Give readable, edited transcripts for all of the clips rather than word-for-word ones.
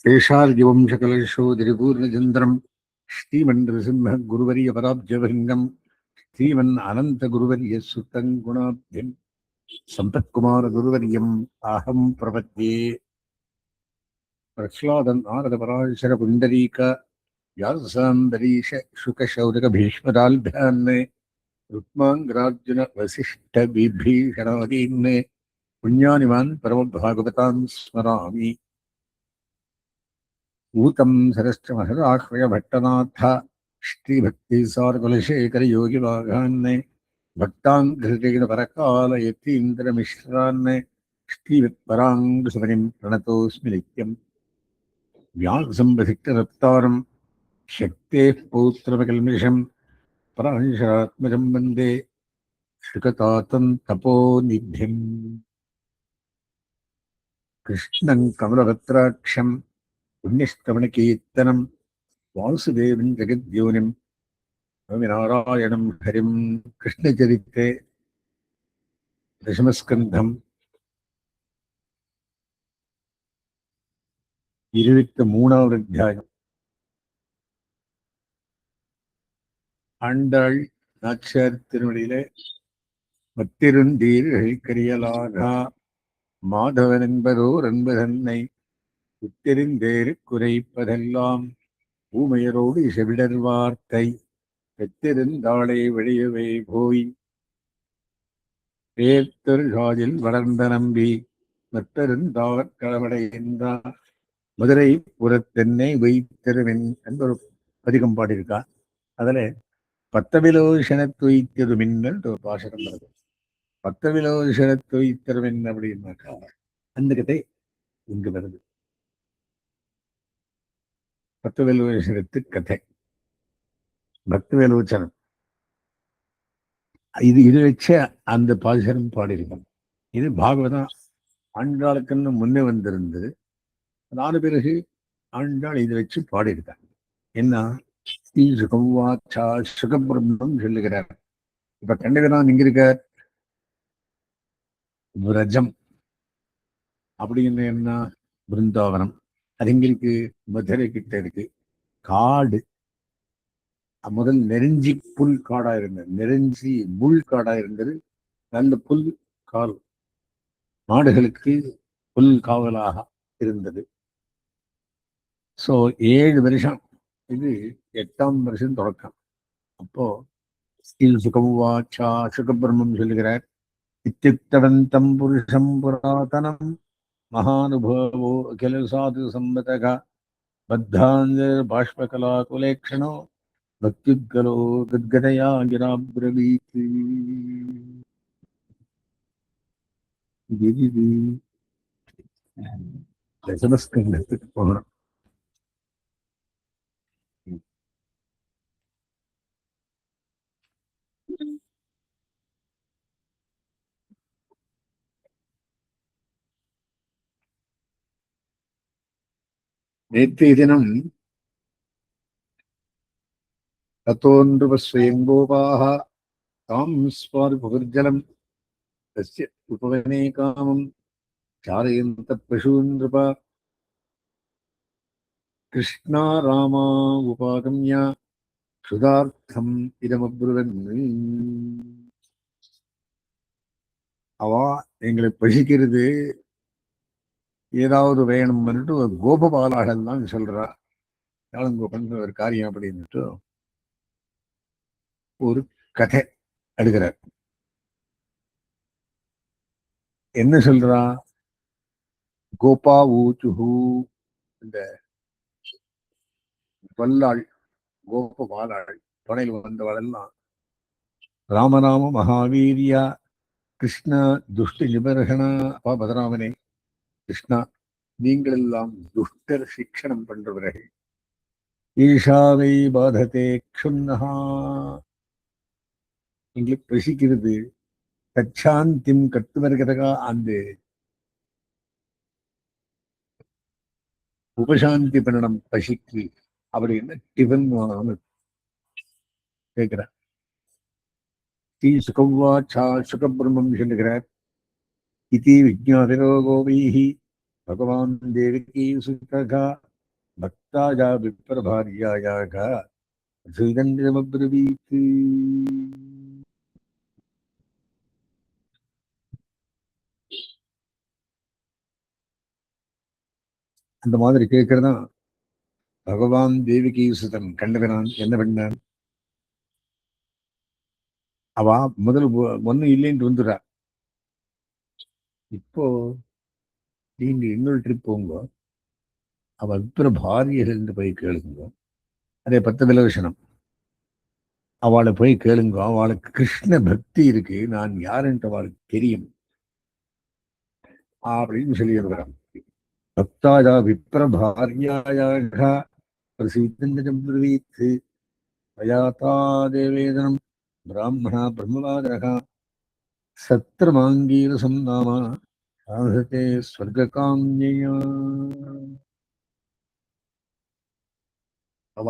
शेषार्यवंशकलशोदरिपूर्णचन्द्रम् श्रीमन्नृसिंह गुरुवर्यपराब्जभृङ्गम् श्रीमन् अनन्तगुरुवर्यसुतम् गुणाब्धिम् सम्पत्कुमारगुरुवर्यम् अहम् प्रपद्ये। प्रह्लादन् नारदपराशरपुण्डरीक व्यासाम्बरीश शुकशौनकभीष्मराल्भ्यान् रुक्माङ्गरार्जुन वसिष्ठविभीषणादीन् पुण्यानिमान् परमभागवतान् स्मरामि। ऊतं सरश्च महदाह्वय भट्टनाथ श्रीभक्तिसारकुलशेखरयोगिवाघान् भक्ताङ्घ्रितेन परकालयतीन्द्रमिश्रान् श्रीवत्पराङ्गसुमनिं प्रणतोऽस्मि नित्यम्। व्यासम्बसिक्तरत्तारम् शक्तेः पौत्रमकल्मषम् पराशरात्मजं वन्दे श्रीकतातं तपोनिधिम्। कृष्णं कमलभद्राक्षम् पुण्यश्रवणकीर्तनं वासुदेवं जगद्योनिं स्वामिनारायणं हरिं। कृष्णचरिते दशमस्कन्धं 23வது அத்தியாயம். ஆண்டாள் நாச்சியார் திருவடியிலே மத்திருந்தீர்கரியலாகா மாதவன் என்பதோர் என்பதன்னை உத்திருந்தேறு குறைப்பதெல்லாம் ஊமையரோடு செவிடர் வார்த்தை பெற்றிருந்தாளே வெளியவே போய் பேர்த்தொரு காதில் வளர்ந்த நம்பி மற்றருந்தார் களமடைகின்றார் மதுரை புறத்தென்னை வைத்திருமின் என்ற ஒரு பதிகம் பாடியிருக்கார். அதுல பத்தவிலோஷணத்துய்த்திருமின் ஒரு பாசகம் வருது. பத்தவிலோஷணத்துய்த்திருமின் அப்படின்னாக்கா அந்த கதை இங்கு வருது. பத்தவிலோஷணத்து கதை பக்தவேலோச்சனம் இது வச்ச அந்த பாசனம் பாடியிருக்காங்க. இது பாகவதம் ஆண்டாளுக்குன்னு முன்னே வந்திருந்தது. அதான பிறகு ஆண்டாள் இதை வச்சு பாடியிருக்காங்க. என்ன ஸ்ரீ சுகவாச்சா சுகபிரம்மம் சொல்லுகிறார். இப்ப கண்டகரான் இங்க இருக்கார். விரஜம் அப்படின்னு என்ன பிருந்தாவனம், அது எங்களுக்கு மதுரை கிட்ட இருக்கு. காடு முதல் நெருஞ்சி புல் காடா இருந்தது, நெருஞ்சி முள் காடா இருந்தது. நல்ல புல் கால் மாடுகளுக்கு புல் காவலாக இருந்தது. ஸோ 7 வருஷம், இது 8ஆம் வருஷம் தொடக்கம். அப்போ ஸ்ரீல் சுகவாச்சா சுகபிரம்மம் சொல்லுகிறார். இத்தியுக்தவந்தம் புருஷம் புராதனம் மகானுபாவோ அகில சாது சம்பதக பத்தாந்தர் பாஷ்பகலா குலேக்ஷணோ பக்திகலோ கத்கதயா கிராப்ரவீத். தசமஸ்கந்தத்துக்கு போகணும். நேற்றைய தினம் தத்தோன்றுவஸ்வயங்கோபாக தாம் ஸ்வார்புர்ஜலம் தஸ்ய உபவனே காமம் சாரயந்த பசூன் நிருப கிருஷ்ணா ராமா உபாகம்ய சுதார்த்தம் இதமப்ருவன். அவா எங்களை பசிக்கிறது, ஏதாவது வேணும்னுட்டு ஒரு கோபபாலாகள் தான் சொல்றா. யாழங்கோபன் ஒரு காரியம் அப்படின்னுட்டு ஒரு கதை எடுக்கிறார். என்ன சொல்றா? கோபா ஊச்சுஹூ, இந்த வல்லாள் கோபபாலாள் துணையில் வந்தவளெல்லாம் ராமநாம மகாவீரியா கிருஷ்ண துஷ்ட நிபர்கணா. அப்பா பதராமனே கிருஷ்ணா, நீங்கள் எல்லாம் துஷ்டர் சிக்ஷணம் பண்றவர்கள். ஈஷாவை பாததே க்ஷுன்னஹா, எங்களுக்கு பசிக்கிறது. தச்சாந்திம் கத்துவர்கதகா, அந்த உபசாந்தி பண்ணணும் பசிக்கு அப்படின்னு டிஃபன் கேட்கிறார். ஸ்ரீ சுகவாச்சா சுகபிரம்மம் சொல்லுகிறார். இதி விஜ்ஞாதிரோகோபீஹி भगवान् देवकी सुतः भक्ताया विप्रभार्यायाः श्रीदण्डमब्रवीत्. அந்த மாதிரி கேட்கிறதா பகவான் தேவகி சுதன் கண்டவனான் என்ன பண்ணான்? அவ முதல் ஒன்னும் இல்லைன்ட்டு வந்துடுறா. இப்போ நீங்க இன்னொரு ட்ரிப் போங்க, அவ விப்ர பாரியர்கள் போய் கேளுங்க. அதே 10 விலவசனம் அவளை போய் கேளுங்க. அவளுக்கு கிருஷ்ண பக்தி இருக்கு, நான் யாருன்ட்டு அவளுக்கு தெரியும் அப்படின்னு சொல்லி இருக்கிறான். பக்தாயா விப்ர பாரியாயாக பிரசித்தம் பிரவீத் பயாத்தா தேவேதனம் பிராமணா பிரம்மவாதரகா சத்திரமாங்கீரசம் நாம சாததே ஸ்வர்காம்யா. அவ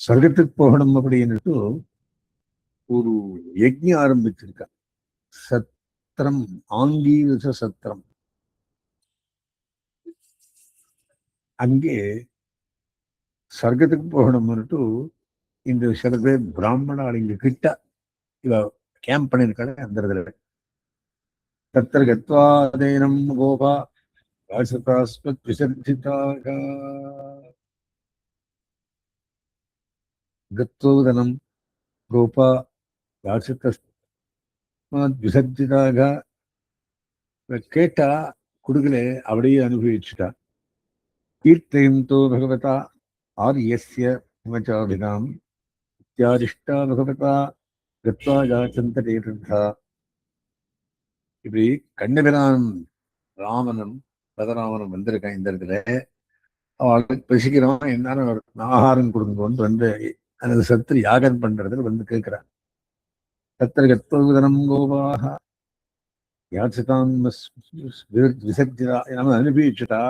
சொர்க்கத்துக்கு போகணும் அப்படின்னுட்டு ஒரு யஜ்ஞம் ஆரம்பிச்சிருக்கா. சத்திரம், ஆங்கீரச சத்திரம். அங்கே சொர்க்கத்துக்கு போகணும்னுட்டு இந்த சில பேர் பிராமணால் இங்க கிட்ட இவ கேம்ப் பண்ணிருக்காங்க. அந்த இடத்துல தத்திர கத்வாதேனம் கோபா வாசதாஸ்மத் விசர்ஜிதாக கத்தோதனம் கோபா வாசதஸ்மத் விசர்ஜிதாக. கேட்டா குடுக்கல, அப்படியே அனுபவிச்சுட்டா. கீர்த்தயந்தோ பகவதா ஆரியஸ்ய ஹிமச்சாபிதாம் இத்தியாதிஷ்டா பகவதா கத்வா யாச்சந்த தீர்த்தா. இப்படி கண்ணபிரான் ராமனும் பதராமனும் வந்திருக்கான் இந்த இடத்துல. அவளுக்கு பசிக்கிறவன் என்ன ஆகாரம் கொடுங்கன்னு வந்து அந்த சத்திரி யாகம் பண்றதுல வந்து கேட்கிறான். சத்திர கத்வதனம் கோபாக யாச்சிதான் விசர்ஜிதா நம்ம அனுபவிச்சுட்டா.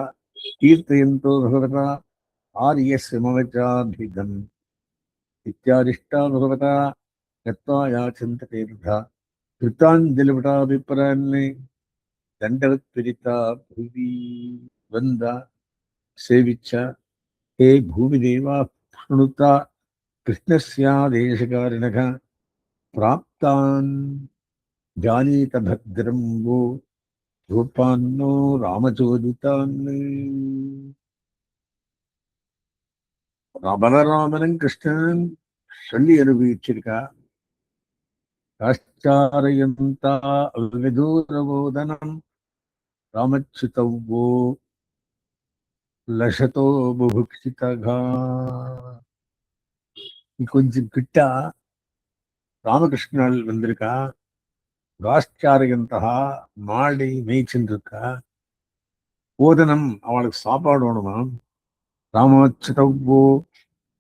கீர்த்தயந்தோ பகவதா ஆரியஸ்ய மமச்சாபிதம் இத்தியாதிஷ்டா பகவதா கத்வா யாச்சந்த தீர்த்தா. கிருத்தாஞ்சலிபடா விப்ரான்னே தண்டவத் பிரித்தா பூவி வந்தா சேவிச்ச ஹே பூமி தேவா ஸ்ருணுதா கிருஷ்ணஸ்யாதேசகாரிணக பிராப்தான் ஜானீத பத்ரம் வோ ரூபான்னோ ராமச்சோதிதான். பலராமனும் கிருஷ்ணன் சொல்லி அனுபவிச்சிருக்கா. காஷ்டாரயந்தா விதூரவோதனம் ராமச்சுதவோ லசதோ புபுக்ஷிதகா. கொஞ்சம் கிட்டா ராமகிருஷ்ணால் வந்திருக்கா. காஷ்டாரயந்தா மாடி மேய்ச்சின்னு இருக்கா. ஓதனம் அவளுக்கு சாப்பாடு வேணுமாம். ராமாச்சுதவோ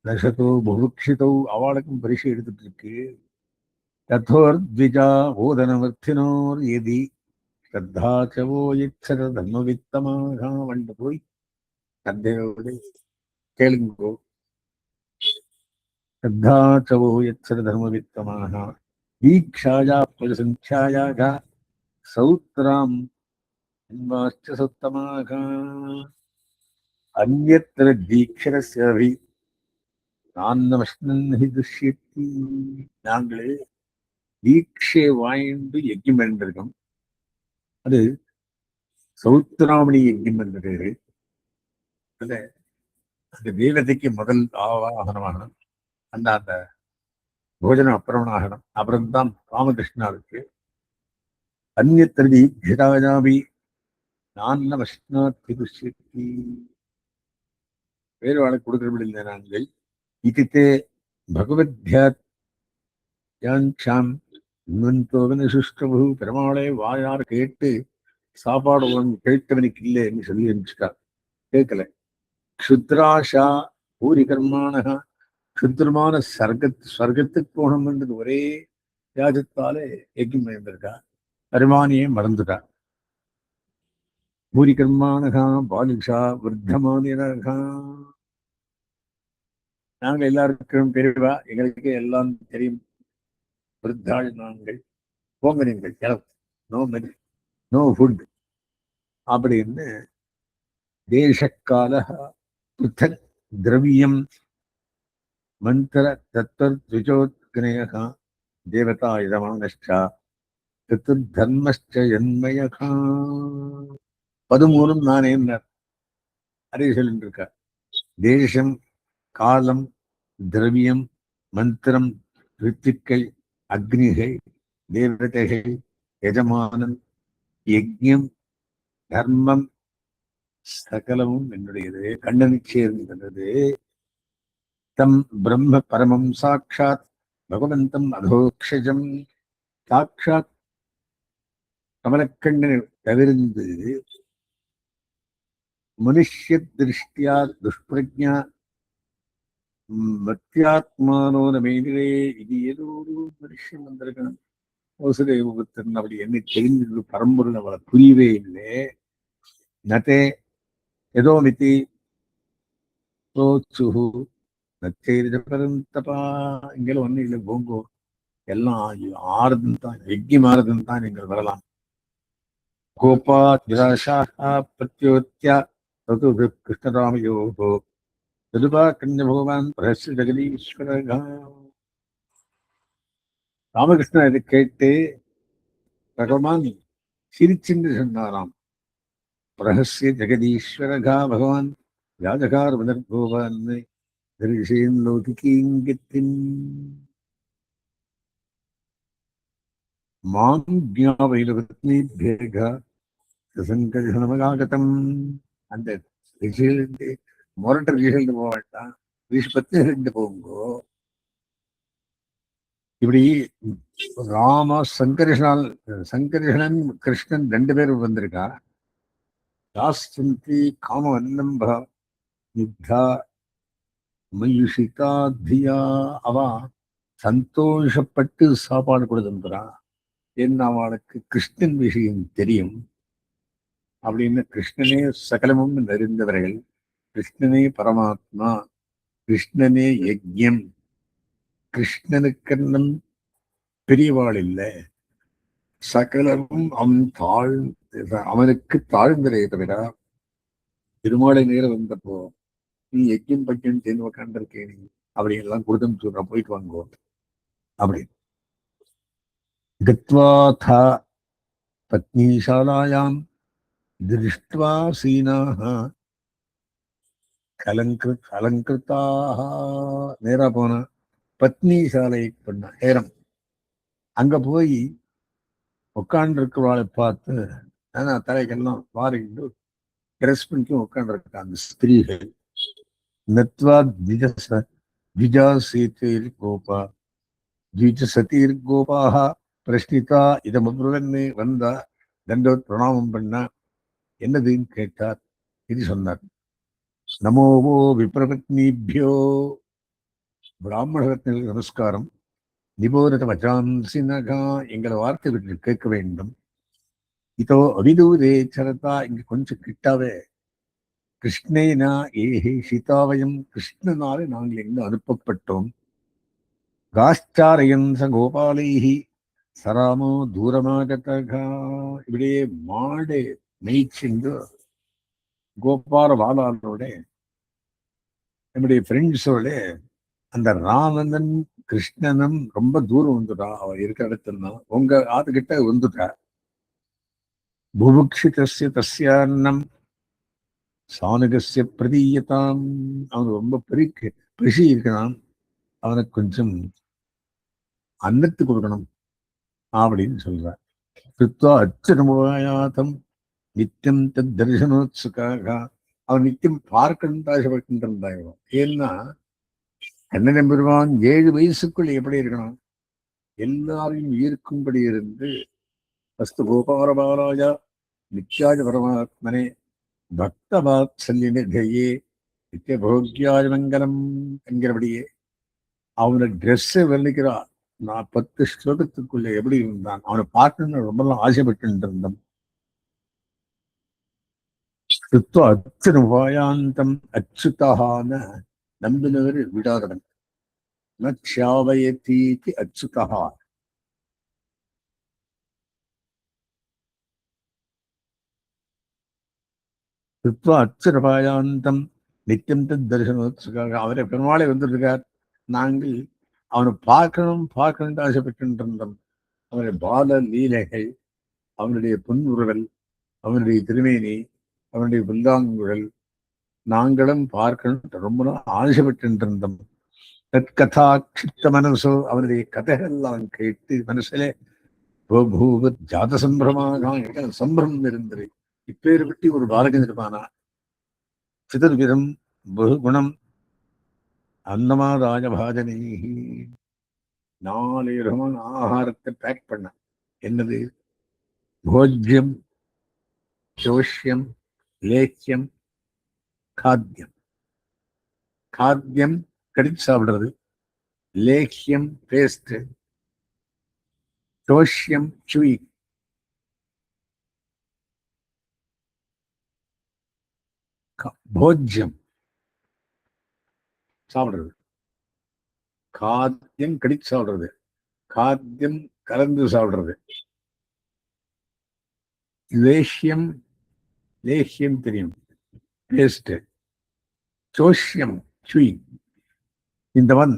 லசதோ புபுக்ஷிதோ அவளுக்கும் பரிசு எடுத்துட்டு இருக்கு. ததோர்த்விஜா ஓதனவர்த்தினோர் எதி ஸ்ரத்தாச்சவோ இச்சர தர்மவித்தமாக வந்து போய் தந்தையோடு கேளுங்கோ. ஸ்ரத்தாச்சவோ இச்சர தர்மவித்தமாக தீக்ஷாயா பரிசங்ख्यायाः சௌத்ராம் அன்வாச்ச சத்தமாக அந்யத்ர தீக்ஷரஸ்யபி நான்னமஷ்ணன் ஹி துஷ்யத்தி. நாங்களே தீட்சை வாய்ந்து யஜ்யம் பண்ணிருக்கோம். அது சௌத்ராமணி யஜ்யம் என்ற பேரு. அதுல அந்த தேவதைக்கு முதல் ஆவாகனமாகணும். அந்த அந்த போஜனம் அப்புறம் ஆகணும். அப்புறம்தான் ராமகிருஷ்ணாவுக்கு. அந்நியத்திரதி ஹிதாஜாபி நான்ன வஷ்ணாத்தி துஷ்யத்தி. வேறு வாழ்க்கை கொடுக்கிறபடி நாங்கள் இதித்தே பகவத்யாம் இன்னொன்று சுஷ்டபு பெருமாளே வாயார் கேட்டு சாப்பாடு கேட்டவனுக்கு இல்லை என்று சொல்லி அனுப்பிச்சுட்டார். கேட்கல. க்ஷுத்ராஷா பூரி கர்மானக க்ஷுத்ரமான ஸ்வர்க்கத்துக்கு போகணும்ன்றது ஒரே யாஜத்தாலே யஜ்யம் இருந்திருக்கா. அருமானியே மறந்துட்டா. பூரி கர்மானகா பாலிஷா விருத்தமானிரகா. நாங்க எல்லாருக்கும் பெரியவா, எங்களுக்கு எல்லாம் தெரியும். விருத்தாள் நாங்கள். போங்க நீங்கள் கிளம்பு. No money, no food. அப்படின்னு தேசக்கால பிருத்தக் திரவியம் மந்திர தத்வத்விஜோத்கனயக தேவதா இதமானஷ்டா தர்மஸ்ட என்மயகா. 13 நானே அறிய சொல்லிட்டு இருக்க. தேசம், காலம், திரவியம், மந்திரம், ரித்துக்கள், அக்னிகள், தேவதைகள், எஜமானன், யஜ்யம், தர்மம் சகலமும் என்னுடையது. கண்ணனை சேர்ந்தது. தம் பிரம்ம பரமம் சாட்சாத் பகவந்தம் அதோக்ஷஜம். சாட்சாத் கமலக்கண்ணனை தவிர்ந்து மனுஷ்ய திருஷ்டியா துஷ்பிரஜா மத்தியாத்மானோ நமேனிலே. இது ஏதோ ஒரு மனுஷன் வந்திருக்கணும், வசுதேவபுத்திரன் அப்படி என்ன தெரிஞ்சது பரம்பொருள் அவளை புரியவே இல்லை. நதே ஏதோ மிதி சோச்சுஹு நச்சேரிதபரந்தபா. இங்கெல்லாம் ஒன்றும் இல்லை, போங்கோ எல்லாம் ஆறுதுன்னு தான், யஜ்யம் ஆறுதுன்னு தான் நீங்கள் வரலாம். கோபா நிராஷா பிரத்யோத்யா கிருஷ்ணராமயோகோ ததுபா கன்ய பகவான் பிரஹஸ்ய ஜெகதீஸ்வர. ராமகிருஷ்ணன் இதை கேட்டு பகவான் சிரிச்சென்று சொன்னாராம். பிரஹஸ்ய ஜெகதீஸ்வரகா பகவான் ராஜகார் வதர்போவான் தரிசேன் லௌகிகீங்கத்தின் மாம் ஜாவைலவத்னீபேக சங்கஜனமகாகதம். அந்த ரிஷிகளிருந்து முரட்ட ரிஷிகளிருந்து போக வேண்டாம், ரிஷி பத்னிகளிருந்து போங்கோ. இப்படி ராம சங்கரிஷனன் கிருஷ்ணன் 2 பேரும் வந்திருக்கா. தாஸ்தி காமவன்னம்ப யுத்தா மயுஷிகா தியா. அவ சந்தோஷப்பட்டு சாப்பாடு கொடுத்துருக்கிறான். என்ன அவளுக்கு கிருஷ்ணன் விஷயம் தெரியும் அப்படின்னு. கிருஷ்ணனே சகலமும் நிறைந்தவர்கள், கிருஷ்ணனே பரமாத்மா, கிருஷ்ணனே யஜ்யம், கிருஷ்ணனுக்கென்னும் பெரியவாள் இல்லை, சகலமும் அவனுக்கு தாழ்ந்தரே தவிர. திருமாலை நேரம் வந்தப்போ நீ யஜ்யம் பக்கம் சேர்ந்து உக்காண்டிருக்கே நீ அப்படின்லாம் கொடுத்துன்னு சொல்ற, போயிட்டு வாங்குவோம் அப்படின்னு. கத்வாதா பத்னிசாலாயாம் திருஷ்ட்வா சீனாஹ அலங்கிருத்தாக. நேரா போன பத்னி சாலை பண்ண நேரம் அங்க போய் உட்கார்ந்து இருக்கிறவாளை பார்த்து ஆனா தலைக்கெல்லாம் வாரிட்டு ட்ரெஸ் பண்ணி உட்கார்ந்து அந்த ஸ்திரீகள். நத்வா திஜா சீதீர் கோபா திஜ சதீர் கோபாக பிரஷ்னிதா இதமுருவன்னு வந்தா தண்டோத் பிரணாமம் பண்ண. என்னதுன்னு கேட்டார். இது சொன்னார். நமோவோ விப்ரபத்னிபியோ, பிராமணர்களுக்கு நமஸ்காரம். நிபோதத வச்சான்சினகா, எங்களை வார்த்தை விட்டு கேட்க வேண்டும். இதோ அவிதூரே சரதா, இங்க கொஞ்சம் கிட்டாவே. கிருஷ்ணேனா ஏஹே சீதாவயம், கிருஷ்ணனாலே நாங்கள் எங்கு அனுப்பப்பட்டோம். காஷ்டாரயன் ச கோபாலைஹி சராமோ தூரமாகதகா. இப்படியே மாடு மேய்ச்சிந்து கோபால பாலாளோட நம்முடைய ஃப்ரெண்ட்ஸோட அந்த ராமனும் கிருஷ்ணனும் ரொம்ப தூரம் வந்துட்டா. அவ இருக்கிற இடத்துல உங்க ஆத்துக்கிட்ட வந்துட்டா. புபுக்ஷிதஸ்ய தஸ்யான்னம் சானுகஸ்ய பிரதீயதாம். அவனுக்கு ரொம்ப பசி இருக்கணும், அவனுக்கு கொஞ்சம் அன்னத்து கொடுக்கணும் அப்படின்னு சொல்றார். கிருத்வா அச்சனமுகாயாதம் நித்தியம் தத் தரிசனோத்சுக்காக. அவன் நித்தியம் பார்க்கணும் ஆசைப்பட்டு இருந்தாங்க. ஏன்னா கண்ணன் பெருமான் 7 வயசுக்குள் எப்படி இருக்கணும், எல்லாரையும் ஈர்க்கும்படி இருந்து வஸ்து கோபாலபாலாய நித்யாஜ பரமாத்மனே பக்த வாத்சல்யே நித்திய போக்யாய மங்கலம் என்கிறபடியே அவனை ட்ரெஸ்ஸை வர்ணிக்கிறார். நான் 10 ஸ்லோகத்துக்குள்ள எப்படி இருந்தான், அவனை பார்க்கணும்னு ரொம்ப ஆசைப்பட்டு இருந்தோம். அச்சுனுபாயாந்தம் அச்சுதான நம்பினவர் விடாதவன். நச்சாவயதீதி அச்சுதா. கிருத்வா அச்சரபாயாந்தம் நித்தியம் தத் தரிசனோத்சுகாக. அவரை பெருமாளை வந்துருக்கார். நாங்கள் அவனை பார்க்கணும் பார்க்கணும்னு ஆசைப்பட்டு இருந்தோம். அவனுடைய பால லீலைகள், அவனுடைய புன்முறுவல், அவனுடைய திருமேனி, அவனுடைய புல்லாங்குழல் நாங்களும் பார்க்கணும் ரொம்ப நாள் ஆசைப்பட்டு இருந்தோம். தற்கதா க்ஷிப்த மனசோ, அவனுடைய கதைகள்லாம் கேட்டு மனசிலே பூபூவத் ஜாத சம்பிரமாக சம்பிரமம் இருந்தது. இப்பேர் பற்றி ஒரு பாலகன் இருப்பானா? சிதர்விதம் பகுகுணம் அன்னமாதாய பாஜனை. 4 விதமான ஆகாரத்தை பேக் பண்ண. என்னது? போஜ்யம், சோஷ்யம், லேக்கியம், காத்தியம். காத்தியம் கடிச்சு சாப்பிடுறது, லேக்கியம் பேஸ்ட், சோஷ்யம் சுவி, போஜ்யம் சாப்பிடுறது, காத்தியம் கடிச்சு சாப்பிடுறது, காத்தியம் கலந்து சாப்பிடுறது, லேஷ்யம், லேஹ்யம் தெரியும், பேஸ்ட், சோஷ்யம் சுவி. இந்தவன்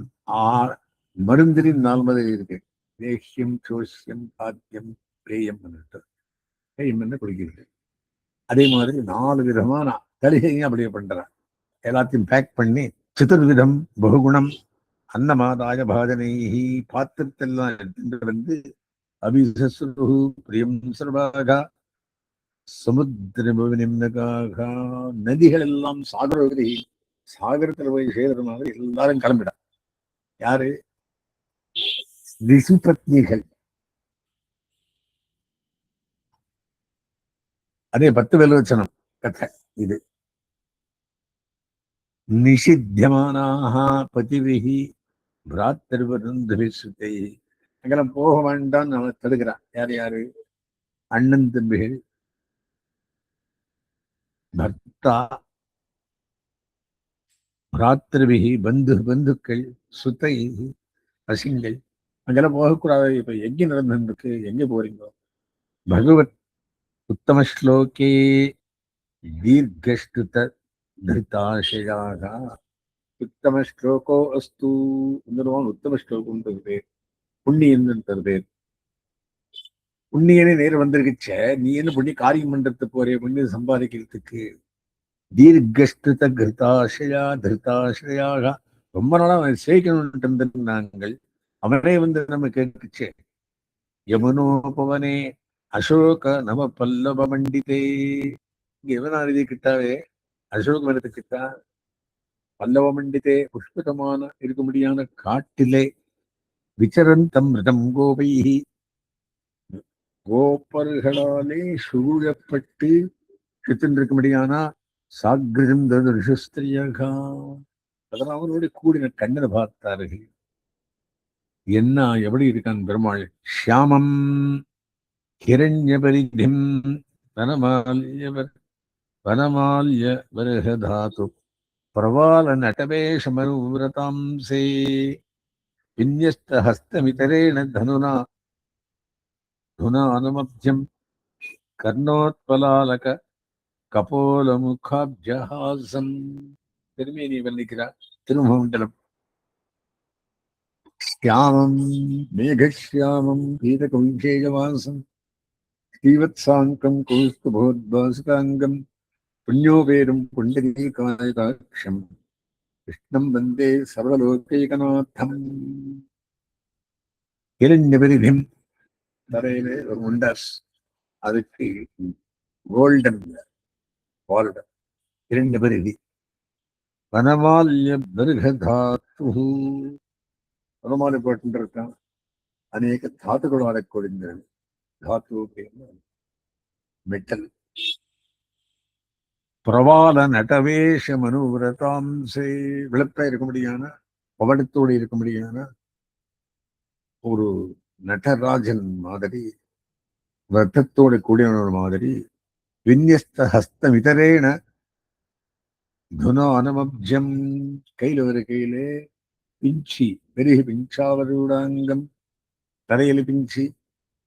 மருந்தின் 4 இருக்கு. லேஹ்யம், சோஷ்யம், காத்தியம், பிரேயம் என்ன குடிக்கிறது. அதே மாதிரி 4 விதமான தலிகையும் அப்படியே பண்றான். எல்லாத்தையும் பேக் பண்ணி சிதர்விதம் பகுகுணம் அன்னமாதாய பாஜனை பாத்திரத்தெல்லாம் எடுத்துட்டு வந்து அபிசஸ்ரு பிரியம் சர்வாகா சமுத்திரகாக. நதிகள் எல்லாம் சாகரோகதி, சாகரத்தில் போய் சேர்ற மாதிரி எல்லாரும் கிளம்பிடா. யாரு? ரிஷிபத்னிகள். அதே 10 வெலோச்சனம் கதை இது. நிஷித்தியமானாக பதிவிகி பிராத்தர்வருந்துபிசுத்தை. அங்கெல்லாம் போக வேண்டாம் நம்ம தடுக்கிறான். யார் யாரு? அண்ணன் தம்பிகள், பர்த்தா, பிராத்திருவிகி பந்துக்கள், சுத்தை, பசிங்கள். அங்கெல்லாம் போகக்கூடாது. இப்ப எங்க நடந்திருக்கு, எங்க போறீங்க? பகவத் உத்தம ஸ்லோகே தீர்க்கஷ்டுத திருத்தாசயாக. உத்தம ஸ்லோகோ அஸ்து. உத்தம ஸ்லோகம் பேர், புண்ணியன் பேர். புண்ணியனே நேரம் வந்திருக்குச்ச, நீ என்ன புண்ணிய காரியம் பண்றது போறே, புண்ணியம் சம்பாதிக்கிறதுக்கு. தீர்க்கஷ்டுத கிருத்தாசயா திருத்தாசயாக. ரொம்ப நாளா அவன் சேகணும்னு இருந்த நாங்கள். அவனே வந்து நம்ம கேட்டுச்சே. யமுனோபவனே அசோக நம பல்லவ மண்டிதே. இங்க எவனாரதி கிட்டாவே, அசோக மரத்துக்கிட்டா பல்லவ மண்டிதே, புஷ்பிதமான இருக்கும்படியான காட்டிலே விசரந்தம் ரிதம் கோபைஹி, கோப்பர்களாலே சூழப்பட்டு சித்திருக்கும்படியானா சாகிருதம் ரிஷஸ்திரியகா. அதனால் அவனோட கூடின கண்ணனை பார்த்தார்கள். என்ன எப்படி இருக்கான் பெருமாள்? ஷியாமம் ஹிரண்யபரிதிம் வனமால்ய வரதாது பிரவால நடவேஷமனுவிரதாம்சே விந்யஸ்த ஹஸ்தமிதரேண தனுனா துனானுமப்ஜம் கர்ணோத்பலாலக கபோலமுகாப்ஜஹாசம். திருமேனி வர்ணிக்கிறார். திருமண்டலம். శ్యామం మేఘశ్యామం పీతకౌంశేయవాసం శ్రీవత్సాంకం కౌస్తుభోద్భాసితాంగం పుణ్యోపేరం పుండరీకాయతాక్షం కృష్ణం వందే சர்வலோகைகநாதம். இரண்யபரிதிம் தரையிலே ஒரு உண்டஸ், அதுக்கு கோல்டன் வால்ட இரண்யபரிதி. வனமால்ய பர்கதாத்து. வனமாலை போட்டு இருக்கான். அநேக தாத்துகளோட கொடிந்தது. தாத்து மெட்டல். பிரவால நடவேஷ மனுவிரதாம்சே. விளப்பா இருக்க முடியான, பவடத்தோடு இருக்க முடியான ஒரு நடராஜன் மாதிரி, விரத்தத்தோடு கூடியவன மாதிரி. விந்யஸ்த ஹஸ்தம் இதரேன துனானமப்ஜம். கையில ஒரு கையிலே பிஞ்சி, பெருகி பிஞ்சாவருடாங்கம். தலையில பிஞ்சி,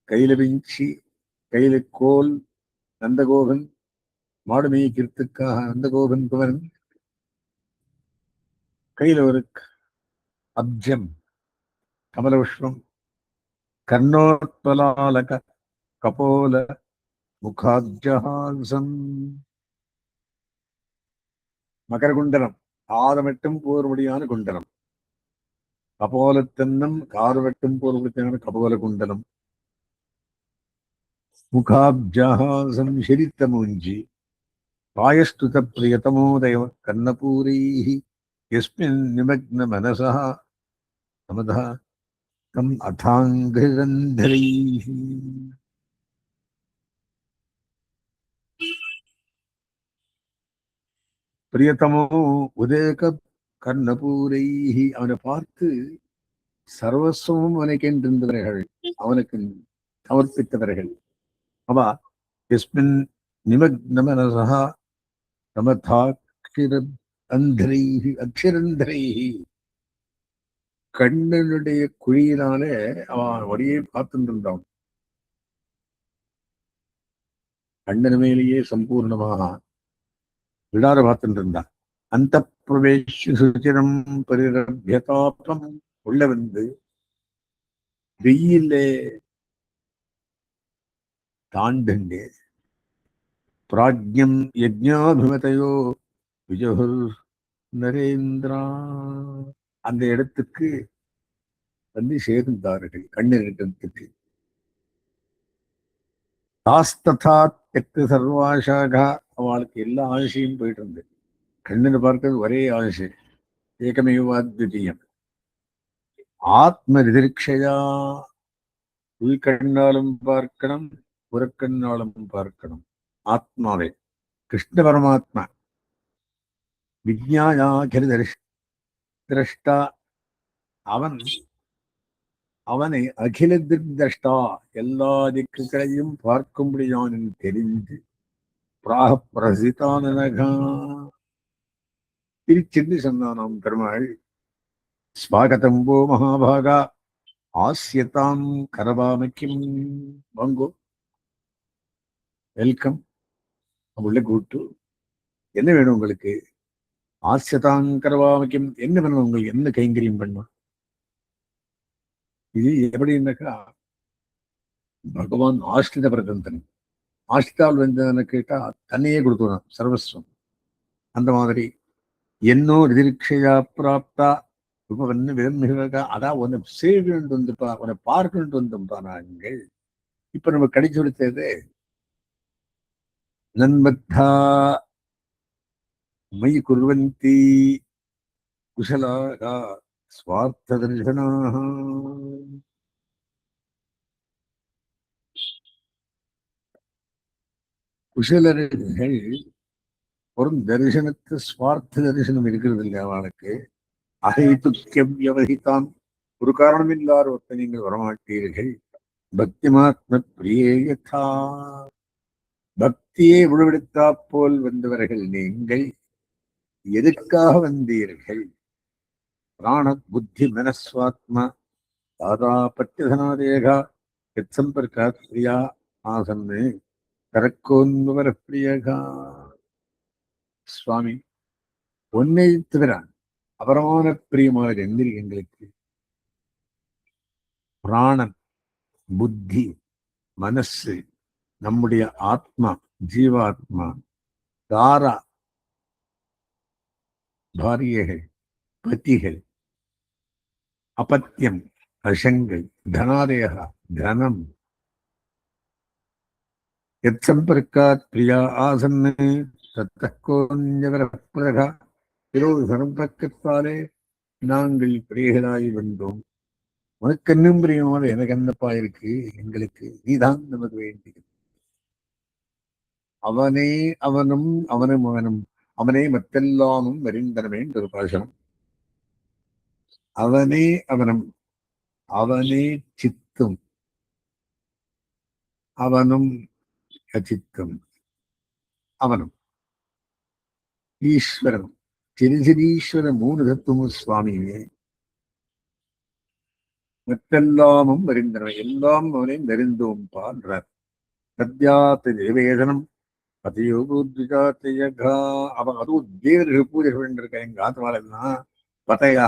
கையில பிஞ்சி, கையில கோல், நந்தகோபன், மாடுமே கீர்த்துக்காக அந்த கோபன் குமரன் கையில் ஒரு அப்ஜம் கமலபுஷ்பம் கர்ணோத்பலாலக கபோல முகாப்ஜஹாசம் மகரகுண்டலம் ஆரமெட்டும் போர்வடியான குண்டலம் கபோலத்தன்னம் கார்வெட்டும் போர்வடியான கபோல குண்டலம் முகாப்ஜஹாசம் ശരിத்த മൂഞ്ചി പായസ്തുത പ്രിയതമോദയ കർണപൂരൈഃ യസ്മിൻ നിമഗ്ന മനസഃ സമദഃ തം അഥാംഘ്രിരന്ധരൈഃ பிரியத்தமோ உதேக கர்ணபூரைஹி அவனை பார்த்து சர்வஸ்வமும் அவனுக்கு என்றிருந்தவர்கள் அவனுக்கு சமர்ப்பித்தவர்கள் அவ எஸ்மின் நிமக்ன மனசா சமதாட்சிர அந்தரைஹி அக்ஷரந்தரைஹி கண்ணனுடைய குழியினாலே அவன் வழியை பார்த்துருந்தான். கண்ணன் மேலேயே சம்பூர்ணமாக விடார பார்த்துட்டு இருந்தான். அந்த பிரவேச சுச்சிரம் பரிரபியதாபம் உள்ள வந்து வெயிலே தாண்டுண்டு பிராஜ்யம் யஜ்ஞாபிமதையோ விஜகுர் நரேந்திரா அந்த இடத்துக்கு வந்து சேர்ந்தார்கள். கண்ணனிடத்துக்கு தாஸ்ததா தெற்கு சர்வாசாகா அவளுக்கு எல்லா ஆசையும் போயிட்டு இருந்தது. கண்ணனை பார்க்கறது ஒரே ஆசை, ஏகமேவாத்விதீயம். ஆத்ம நிதிர்க்ஷயா உள்கண்ணாலும் பார்க்கணும், புறக்கண்ணாலும் பார்க்கணும். ஆத்மாவே கிருஷ்ண பரமாத்மா விஜ்ஞாயாகில திரஷ்டா அவன் அவனை அகில திர்தஷ்டா எல்லா திக்குகளையும் பார்க்கும்படியான் தெரிந்து பிராக பிரசிதானகா திருச்சின்னு சொன்னானாம் பெருமாள். ஸ்வாகதம் போ மகாபாகா ஆஸ்யதாம் கரபாமக்கிம் வாங்கோ வெல்கம் உள்ள கூட்டு என்ன வேணும் உங்களுக்கு? ஆஸ்யதாம் கரபாமக்கிம் என்ன வேணும் உங்களுக்கு? என்ன கைங்கரியம் பண்ணும்? இது எப்படின்னாக்கா பகவான் ஆஷ்டித பிரதந்தன். ஆஷ்டிதால் வந்தவனை கேட்டா தன்னையே கொடுத்துருவான் சர்வஸ்வம். அந்த மாதிரி என்னோ நிதிர்க்ஷையா பிராப்தா உபவன்னு விரும்புகிறா அதான் உன்னை சேவிட்டு வந்துப்பா, உன்னை பார்க்கணுட்டு வந்தோம்ப்பா நாங்கள். இப்ப நம்ம கடிச்சு கொடுத்தது நன்மத்தா மயி குர்வந்தி குஷலாக ஸ்வார்த்த தர்சனாக. குஷலர்கள் ஒரு தரிசனத்து ஸ்வார்த்த தரிசனம் இருக்கிறது இல்லை அவளுக்கு. அகைதுக்கியம் வியவகித்தான் ஒரு காரணமில்லாத ஒருத்த நீங்கள் வரமாட்டீர்கள். பக்திமாத்ம பிரியேயதா பக்தியை உழவெடுத்தா போல் வந்தவர்கள் நீங்கள் எதுக்காக வந்தீர்கள்? பிராண புத்தி மனஸ்வாத்மா தாதா பத்தியதனாதேகா எத் சம்பர்க்காத் பிரியா ஆசன்னு கரக்கோன்வர பிரியகா. சுவாமி ஒன்னை தவிர அபரமான பிரியமாக எந்திரி எங்களுக்கு. பிராணன் புத்தி மனசு நம்முடைய ஆத்மா ஜீவாத்மா தாரா பாரியைகள் பத்திகள் அபத்தியம் அசங்கள் தனாதேகா தனம் எத் சம்பர்க்காத் பிரியா ஆசன்னு தத்தக்கோஞ்சவரப்பிரகா பிறகு சம்பர்க்கத்தாலே நாங்கள் பிரியர்களாகி வந்தோம். உனக்கு இன்னும் பிரியமாக எனக்கு என்னப்பா இருக்கு? எங்களுக்கு நீதான் நமக்கு வேண்டியது. அவனே அவனும் அவனும் அவனும் அவனே மத்தெல்லாமும் அறிந்தனமே ஒரு பாசனம். அவனே அவனும் அவனே சித்தும் அவனும் அச்சித்தும் அவனும் ஈஸ்வரனும் சிறிசிறீஸ்வர மூணு தத்துவமும் சுவாமியே மற்றெல்லாமும் அறிந்தனவை எல்லாம் அவனை நெறிந்தோம் பான்றார். சத்யாத் நிவேதனம் பதையோபூர்ஜாத்தையகா. அவன் அதுவும் தேவர்கள் பூஜைகள் பண்ணிருக்க எங்க ஆத்மாலாம் பதையா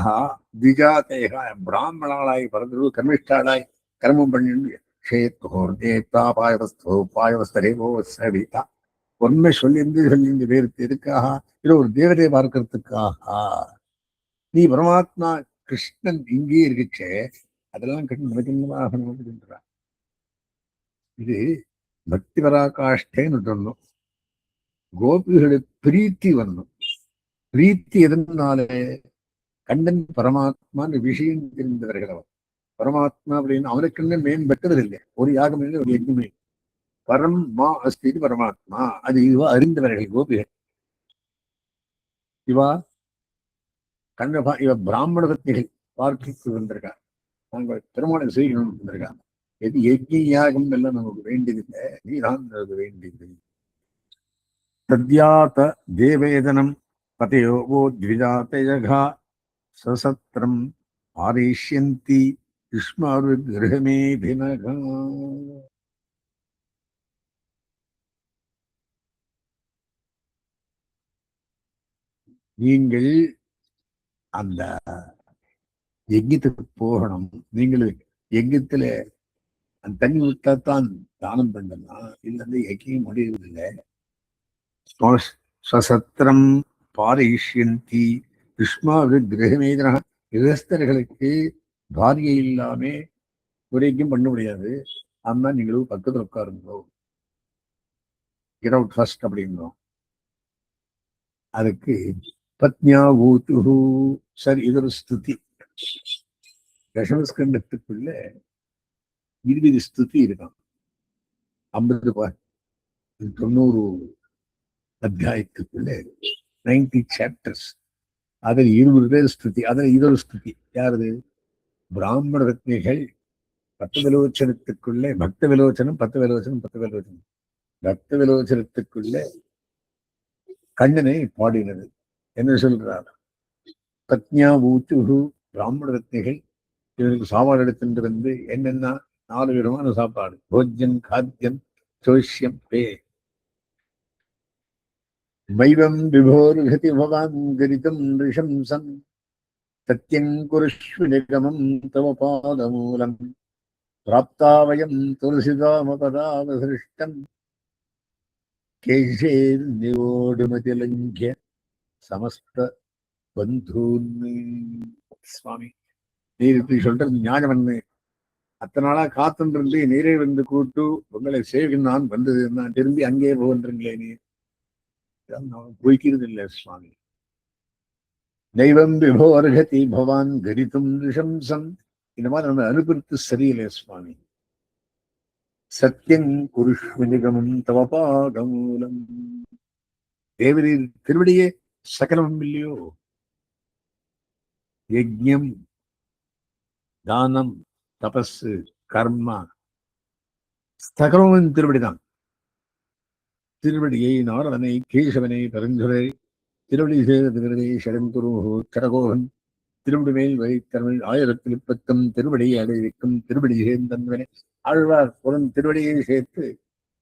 திஜாத்தையா பிராமணாளாய் பிறந்தது கர்மிஷ்டாளாய் கர்மம் பண்ணி சவிதா உண்மை சொல்லிருந்து வேறுத்து எதுக்காக இது ஒரு தேவதையை பார்க்கறதுக்காக. நீ பரமாத்மா கிருஷ்ணன் இங்கே இருக்குச்சே அதெல்லாம் கண்டு இது பக்தி பராகாஷ்டேன்னு சொல்லணும். கோபிகளுக்கு பிரீத்தி வரணும். பிரீத்தி எதனாலே கண்ணன் பரமாத்மான்னு விஷயம் தெரிந்தவர்கள் அவர். பரமாத்மா அப்படின்னு அவனுக்குன்னு மேம்பட்டது இல்லை. ஒரு யாகம் இல்லை, ஒரு யஜ்ஞமே. பரம் மா அஸ்தி பரமாத்மா, அது இவா அறிந்தவர்கள் கோபிகள். இவா கண்ணபா இவ பிராமண பத்னிகள் பார்க்க வந்திருக்கா. நாங்கள் பெருமாளை செய்யணும்னு வந்திருக்கா. எது யஜ்ஞ யாகம் எல்லாம் நமக்கு வேண்டியதில்லை, நீதான் நமக்கு வேண்டியது. தத்யாத தேவேதனம் பதையோகோ த்விஜாதயகா சசத்திரம் ஆரேஷ்யந்தி யுஷ்மாருகிரகமேபினகா. நீங்கள் அந்த யஜ்ஞத்துக்கு போகணும். நீங்கள் யஜ்ஞத்துல அந்த தண்ணி விட்டாத்தான் தானம் பண்ணலாம், இல்லைன்னா யஜ்ஞம் முடிவதில்லை. சசத்திரம் பாரயிஷ்யந்தி யுஷ்மாரு கிரகமேதனா. கிரகஸ்தர்களுக்கு பாரியை இல்லாம குறைக்கும் பண்ண முடியாது. ஆனா நீங்களும் பக்கத்துல உட்காருங்களோ, கெட் அவுட் ஃபர்ஸ்ட் அப்படிங்கிறோம். அதுக்கு பத்னியா ஊத்து. சரி, இது ஒரு ஸ்துதி. தசமஸ்கண்டத்துக்குள்ள 20 ஸ்துதி இருக்கான். 90 அத்தியாயத்துக்குள்ள 90 சாப்டர்ஸ். அதில் 20 பேர் ஸ்துதி. அதில் இதொரு ஸ்துதி. யாரு? பிராமண ரத்னிகள் 10 விலோச்சனத்துக்குள்ளே பக்த விலோச்சனம் 10 விலோச்சனம் 10 விலோச்சனம் பக்த விலோச்சனத்துக்குள்ள கண்ணனை பாடினது. என்ன சொல்றார்? பத்னியா ஊத்து. பிராமண ரத்னிகள் இவருக்கு சாப்பாடு எடுத்துட்டு வந்து என்னென்ன 4 விதமான சாப்பாடு. போஜ்யம், காத்தியம், சோஷ்யம், பே. மைவம் விபோர்கதி பவான் கரிதம் ரிஷம்சம் சத்யங் குருஷ்வ நிகமம் தவ பாதமூலம் பிராப்தா வயம் துளசிதாமபதாவசிருஷ்டம் கேஷே நிவோடுமதிலங்கிய சமஸ்த பந்தூன்னு. சுவாமி, நீர் இப்படி சொல்றது ஞானம் என்ன? அத்தனை நாளா காத்துருந்து நீரே வந்து கூட்டு உங்களை சேவிக்க நான் வந்தது, நான் திரும்பி அங்கேயே போகின்றீங்களே, நீர் போய்க்கிறது இல்லை சுவாமி. தெய்வம் விபோர்கதி பவான் கரித்தும் ரிஷம்சம். இந்த மாதிரி நம்ம அனுபவித்து சரியில்லை சுவாமி. சத்தியம் குருஷ்மிகமும் தவபாகமூலம். தேவரீர் திருவடியே சகலம் இல்லையோ? யஜ்ஞம், தானம், தபஸ், கர்மா சகலமும் திருவடிதான். திருவடியை நாரணனை கேசவனை பரந்துரை திருவடி சேரே ஷடங்குரு கரகோகன் திருவடி மேல் வைத்தமிழ் 1030 திருவடியை அடைவிக்கும் திருவடி சேர்ந்தவனை ஆழ்வார் புறம் திருவடியை சேர்த்து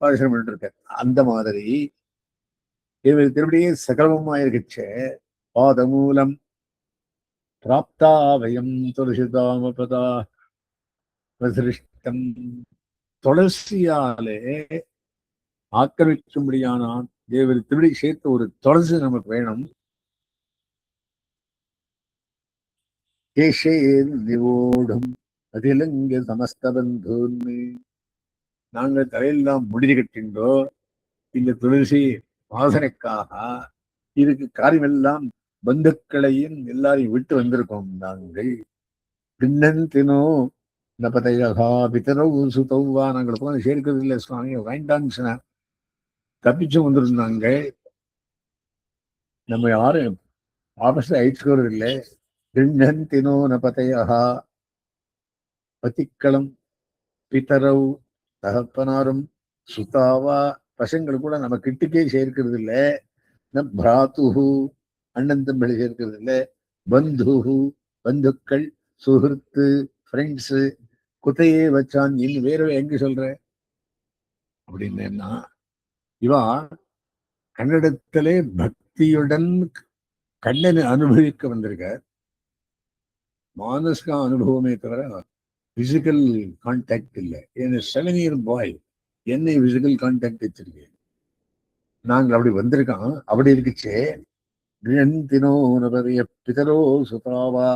பாசனம் இருக்க. அந்த மாதிரி திருவடியே சகலமுமாயிருக்க பாதமூலம் பிராப்தா வயம் துளசிதாமபதா வசிருஷ்டம். துளசியாலே ஆக்கிரமிக்கும்படியான தேவர் திருவடி சேர்த்து ஒரு துளசி நமக்கு வேணும். கேஷேர்வோடும் அதிலங்க சமஸ்த பந்தூன்னு. நாங்கள் தலையெல்லாம் முடிதி கட்டின்றோ இந்த துளசி வாசனைக்காக. இதுக்கு காரியமெல்லாம் பந்துக்களையும் எல்லாரையும் விட்டு வந்திருக்கோம் நாங்கள். பின்னந்தினோ நபதையகா பிதரவு சுதௌவா. நாங்கள் போன சேர்க்கிறது இல்லை சுவாமி, வேண்டான்னு சொன்ன தப்பிச்சு வந்திருந்தாங்க. நம்ம யாரும் ஆபஸ்ல அழிச்சுக்கிறது இல்லை. பின்னந்தினோ நபதையகா பதிக்களம் பிதரவு தகப்பனாரும் சுதாவா. பசங்கள் கூட நம்ம கிட்டுக்கே சேர்க்கிறது இல்லை. நம் பிராத்துஹு அண்ணன் தம்பி சேர்க்கிறது இல்லை. பந்துஹு பந்துக்கள், சுகிருத்து, ஃப்ரெண்ட்ஸு, குத்தையே வச்சான் இன்னும் வேற எங்க சொல்ற அப்படின்னா இவா கன்னடத்திலே பக்தியுடன் கண்ணனை அனுபவிக்க வந்திருக்கார். மானசிக அனுபவமே தவிர பிசிக்கல் கான்டாக்ட் இல்லை. என் 7 year பாய் என்னை பிசிக்கல் கான்டாக்ட் வச்சிருக்கேன். நாங்கள் அப்படி வந்திருக்கோம். அப்படி இருக்குச்சே தினோ நபரிய பிதரோ சுதாவா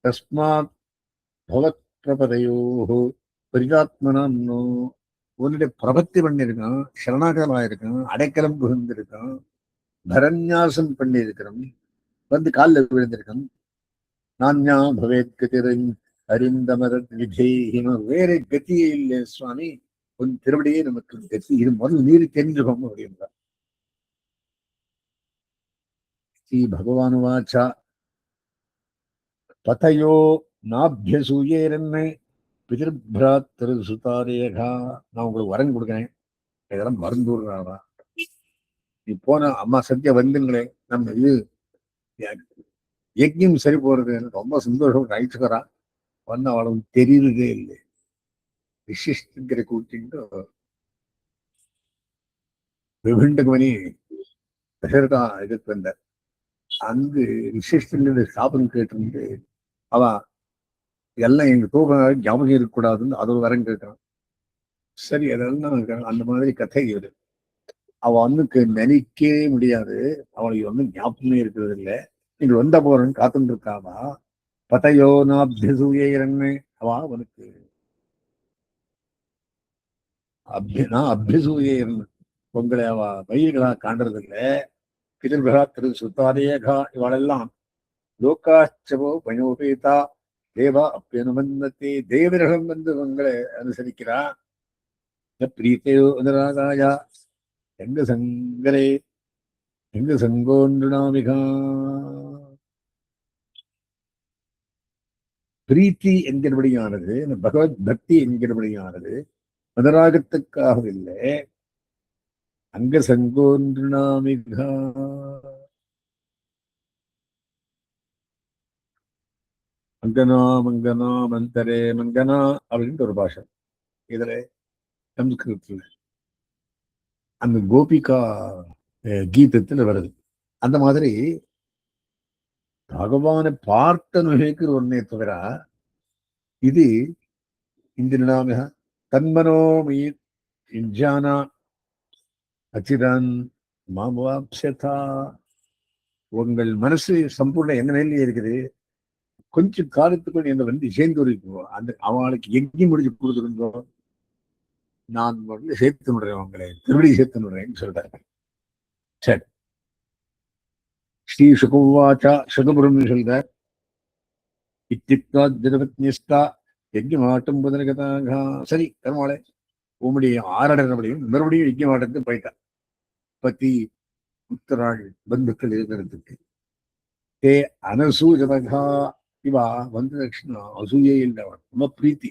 தஸ்மாத் பவத் பிரபதையோ பரிதாத்மனோ உன்னுடைய பிரபத்தி பண்ணியிருக்கான், சரணாகரமாயிருக்கான், அடைக்கலம் புகுந்திருக்கான், பரநியாசம் பண்ணியிருக்கிறோம், வந்து காலில் விழுந்திருக்கோம். நான்யா பவேத் கதிரன் அறிந்தமரத் விதேகிம வேற கத்தியே இல்லை சுவாமி, உன் திருவடியே நமக்கு கத்தி. இது முதல் நீர் தெரிஞ்சுக்கோங்க அப்படின்றார். ஸ்ரீ பகவானுவாச்சா பதயோ நாபியசூயேரன்னு பிதிர்பிராத்திரு சுதாரேகா. நான் உங்களுக்கு வரம் கொடுக்குறேன், இதெல்லாம் மருந்து விடுறாவா. நீ போன அம்மா சத்தியா வந்துங்களே, நம்ம இது யஜ்யம் சரி போறது ரொம்ப சந்தோஷம். ரைட்டுக்கிறா வந்து அவளுக்கு தெரியுறதே இல்லை. விசிஷ்டங்கிற கூட்டிட்டு விபிண்டக்கு மணி தசரதா இதுக்கு வந்தார். அங்கு விசிஷ்டங்கிற சாபம் கேட்டு அவ எல்லாம் எங்க தூக்கம் ஞாபகம் இருக்கக்கூடாதுன்னு அது வரம் கேட்கிறான். சரி, அதெல்லாம் அந்த மாதிரி கதை இது. அவ ஒன்னுக்கு நினைக்கவே முடியாது, அவளுக்கு ஒன்னும் ஞாபகமே இருக்கிறது இல்லை. நீங்க வந்த போறன்னு காத்துட்டு இருக்காவா. பதையோ நாபியசூயன்னு அவா அவனுக்கு நான் அபியசூயன் உங்களை அவ வயிறுகளா காண்றது இல்லை. பிதர்பிரா திரு சுத்தாரேகா இவளெல்லாம் லோகாச்சவோ பயோபேதா தேவா அப்பியனுமந்தத்தை தேவரகம் வந்து உங்களை அனுசரிக்கிறா. பிரீத்தையோ அனுராகாயா எங்க சங்கரே எங்க சங்கோன்றுநாமிகா. பிரீத்தி என்கிறபடியானது, பகவத் பக்தி என்கிறபடியானது மதராகத்துக்காகவில்லை, அங்க சங்கோன்றுநாமிகா. மங்கனா மங்கனா மந்தரே மங்கனா அப்படின்ட்டு ஒரு பாஷை இதுல சம்ஸ்கிருதத்துல அந்த கோபிகா கீதத்துல வருது. அந்த மாதிரி பகவானை பார்த்த நுழைக்கிற ஒன்னே தவிர இது இந்த நாம தன்மனோமயி இஞ்சானா அச்சிரன் மாம்வாப்சதா. உங்கள் மனசு சம்பூர்ண என்ன வேலையே இருக்குது, கொஞ்சம் காலத்துக்குள் என்ன வந்து சேர்ந்து இருக்கோம். அந்த அவளுக்கு எங்கேயும் முடிச்சு கொடுத்துருந்தோ நான் வந்து சேர்த்து விடுறேன், உங்களை திருவடி சேர்த்து விடுறேன்னு சொல்றாரு. சரி, ஸ்ரீ சுகவாச்சா சுகபுரம் சொல்றார். இத்திப்தா தினபத்னிஸ்தா யஜ்யமாட்டம் புதனகதாக. சரி பெருமாளே, உம்முடைய ஆரடனபடியும் மறுபடியும் யஜ்யமாட்டத்துக்கு போயிட்டார். பத்தி உத்தராள் பந்துக்கள் இருக்கிறதுக்கு தே அனசூஜனகா. இவா வந்து லட்சணா அசூயே இல்லவன் ரொம்ப பிரீத்தி.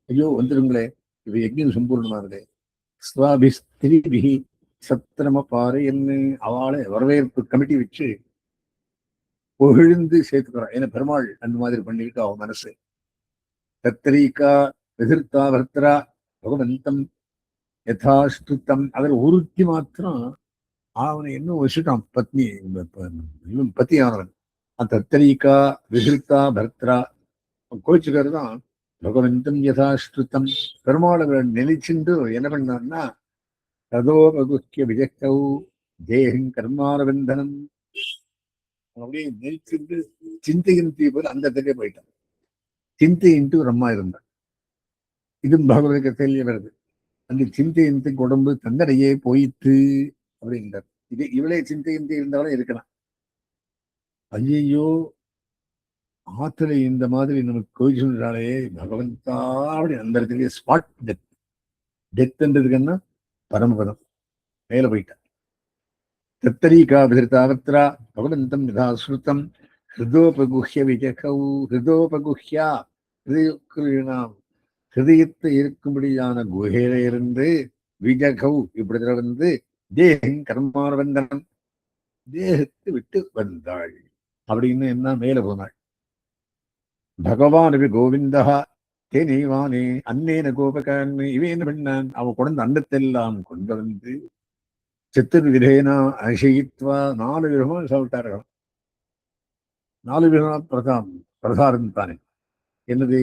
ஐயோ வந்துருங்களே, இவ யஜ்யம் சம்பூர்ணமானது. ஸ்வாபிஸ்திரிபிகி சத்திரம பாரு என்ன அவளை வரவேற்பு கமிட்டி வச்சு புகழ்ந்து சேர்த்துக்கிறான். ஏன்னா பெருமாள் அந்த மாதிரி பண்ணிட்டு அவன் மனசு. தத்ரீகா எதிர்த்தா பர்த்தரா பகவந்தம் யதாஷ்டுத்தம். அதில் ஒருத்தி மாத்திரம் அவனை இன்னும் வச்சுட்டான், பத்னி இவன் பத்தியானவன். அந்த தத்தரீகா விகிருத்தா பர்த்தரா கோச்சுக்காரு தான் பகவந்தம் யதாஷ்டுத்தம். பெருமாள் நினைச்சுண்டு என்ன பண்ணான்னா ததோ பகுக்கிய விஜக்தௌ தேகம் கர்மாரபந்தனம் அப்படியே நினைச்சுட்டு சிந்தையின் போல அந்த இடத்துக்கே போயிட்டான். சிந்தையின்ட்டு ஒரு அம்மா இருந்தான். இதுவும் பகவத கதையிலே வருது. அந்த சிந்தையின்ட்டு உடம்பு தந்தனையே போயிட்டு அப்படின்றார். இது இவளே சிந்தையின்றி இருந்தாலும் இருக்கலாம். ஐயோ ஆத்துல இந்த மாதிரி நமக்கு கோயில் சொல்றாலே பகவந்தா அப்படி அந்த இடத்துலயே ஸ்பாட் டெத். டெத்ன்றதுக்குன்னா பரமபதம் மேல போயிட்டான். தத்தரீகா விதிர்த்தாவத்ரா பகவந்தம் யதாஸ்ருதம் ஹிருதோபகுஹ்ய விஜகௌ. ஹிருதோபகுஹ்யா ஹிருதயம் ஹிருதயத்தை இருக்கும்படியான குகையில இருந்து விஜகௌ இப்படி வந்து தேகம் கர்மாரபந்தனம் தேகத்தை விட்டு வந்தாள். அப்படின்னு என்ன மேல போனாள். பகவான் கோவிந்தா தேனேவானே அன்னேன கோபகான். இவன் என்ன பண்ணான், அவன் கொண்டு அன்னத்தெல்லாம் கொண்டு வந்து சத்துர்விதேனா அசயித்வா 4 விதமா சாப்பிட்டார்கள். 4 விதமா பிரசாரம் தானே. என்னது?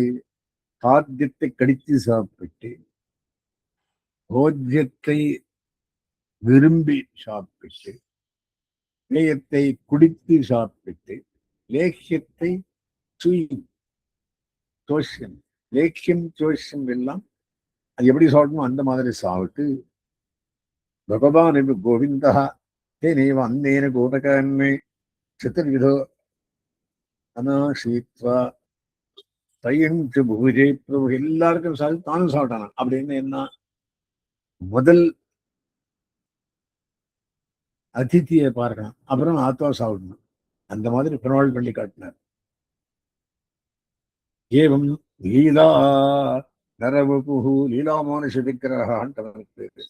காத்தியத்தை கடித்து சாப்பிட்டு, போஜ்யத்தை விரும்பி சாப்பிட்டு, லேயத்தை குடித்து சாப்பிட்டு, லேக்கியத்தை தோஷம், லேக்கியம் தோஷம் எல்லாம் அது எப்படி சாப்பிடணும் அந்த மாதிரி சாப்பிட்டு, பகவான் கோவிந்தா தேனேவ அந்தேன கோபகன்மே சதுர்விதோ அனாஷீத்வா தையஞ்சு பூஜை பிரபு எல்லாருக்கும் சாப்பிட்டு தானும் சாப்பிட்டானா அப்படின்னு என்ன? முதல் அதித்தியை பார்க்கணும், அப்புறம் ஆத்மா சாப்பிடணும். அந்த மாதிரி பெருமாள் பண்ணி காட்டினார். ஏவம் லீலா நரவபு லீலாமானுஷ விக்கிரகான்ட்டு பேரு.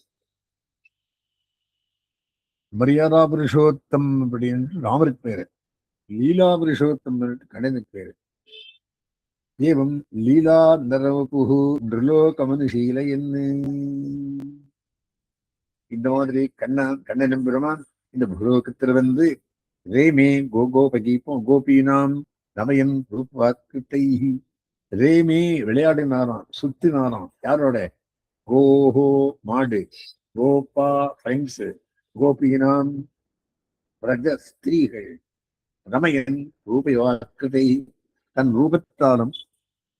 மரியாதா புருஷோத்தம் அப்படின்னு ராமருக்கு பேரு, லீலா புருஷோத்தம் கண்ணனுக்கு பேரு. ஏவம் லீலா நரவபு நிர்லோகமனுஷீல என்ன இந்த மாதிரி கண்ணனும் பெருமான் இந்த பூலோகத்தில் வந்து ரேமே கோபகீபம் கோபீனாம் ரமயன் ரூபாக்கிருத்தை ரேமே விளையாடினாராம், சுத்தினாராம். யாரோட? கோஹோ மாடு, கோபா ஃப்ரெண்ட்ஸ், கோபீனாம் பிரஜ ஸ்திரீகள், ரமயன் ரூபவாக்கிருத்தை தன் ரூபத்தாலும்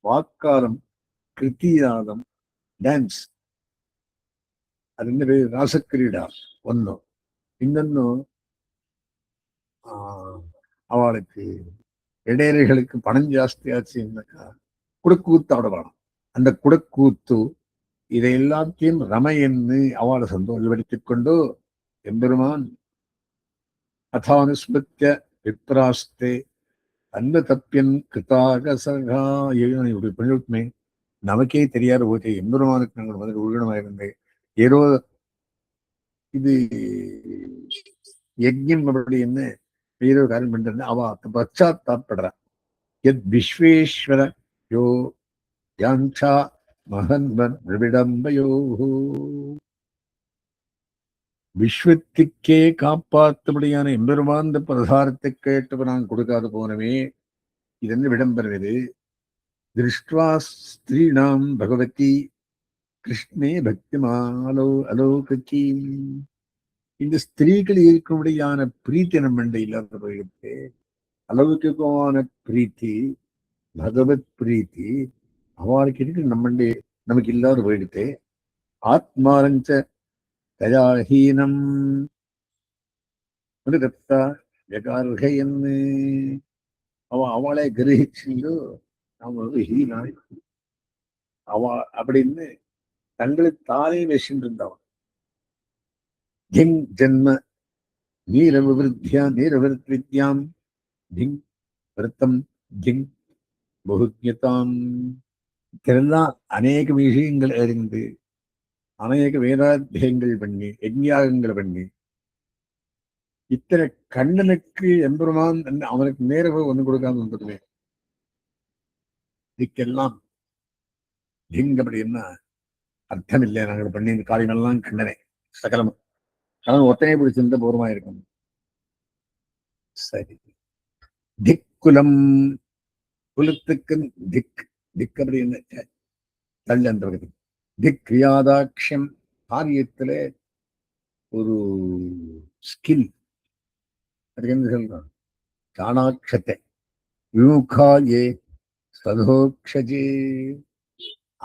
வாக்காலும் கிருத்தியாலும் டான்ஸ். அது என்னது? ராசக்கிரீடா ஒன்னு. இன்னொன்னு அவளுக்கு இடையர்களுக்கு பணம் ஜாஸ்தியாச்சுன்னாக்கா குடக்கூத்து ஆடுவாளாம். அந்த குடக்கூத்து இதை எல்லாத்தையும் ரமையன்னு அவளை சந்தோஷப்படுத்திக் கொண்டு எம்பெருமான் அதானுஸ்மிருத்திய விப்ராஸ்தே அந்த தப்பியன் கிருத்தாகசகா இப்படி பண்ணிவிட்டுமே நமக்கே தெரியாத போது எம்பெருமானுக்கு நாங்கள் முதல் உருகணமாக இருந்தேன். ஏதோ இது யஜ்யம் அப்படின்னு வேற ஒரு காரியம் பண்றது அவ பச்சாத்தாப்படுறா. எத் விஸ்வேஸ்வர யோ யாங்ஷா மகன்வன் விடம்பயோ விஸ்வத்திற்கே காப்பாற்றும்படியான எம்பெருமான் பிரசாரத்தை கேட்டு நான் கொடுக்காது போனவே இதென்ன விடம்பெறுவது. திருஷ்டுவா ஸ்திரீணாம் பகவதி கிருஷ்ணே பக்தி அலோகி. இந்த ஸ்திரீகள் இருக்கும்படியான பிரீத்தி நம்மண்ட இல்லாத போயிடுத்து. அலௌகிகமான பிரீத்தி, பகவத் பிரீத்தி அவளுக்கு இருக்கு, நம்மண்டே நமக்கு இல்லாத போயிடுத்து. ஆத்மாரஞ்ச தயாஹீனம் ஜகார்கையன்னு அவளை கிரகிச்சு நாம ஹீனாய் அவ அப்படின்னு தங்களுக்கு தானே வெஷின்னு இருந்தவன். திங் ஜென்ம நீரவிருத்தியாம் திங் விருத்தம் திங் பகுத்யதாம். இதெல்லாம் அநேக விஷயங்கள் அறிந்து அநேக வேதாத்தியங்கள் பண்ணி யஜ்ஞாகங்கள் பண்ணி இத்தனை கண்ணனுக்கு எம்பெருமான் அவனுக்கு நேரவே ஒண்ணு கொடுக்காம வந்துடுவேன். இதுக்கெல்லாம் திங் அப்படின்னா அர்த்தம் இல்லை. நாங்கள் பண்ணி இந்த காரியங்கள்லாம் கண்ணனே சகலம் கண்ணன் ஒத்தனை பிடிச்சிருந்த பூர்வமா இருக்கும். சரி, திக் குலம், குலத்துக்கு திக் திக் அப்படின்னு தள்ளன்றது. திக் கிரியாதாட்சியம் காரியத்துல ஒரு ஸ்கில், அதுக்கு என்ன சொல்றோம்? சாணாட்சத்தை விமுகா ஏ சதோக்ஷஜே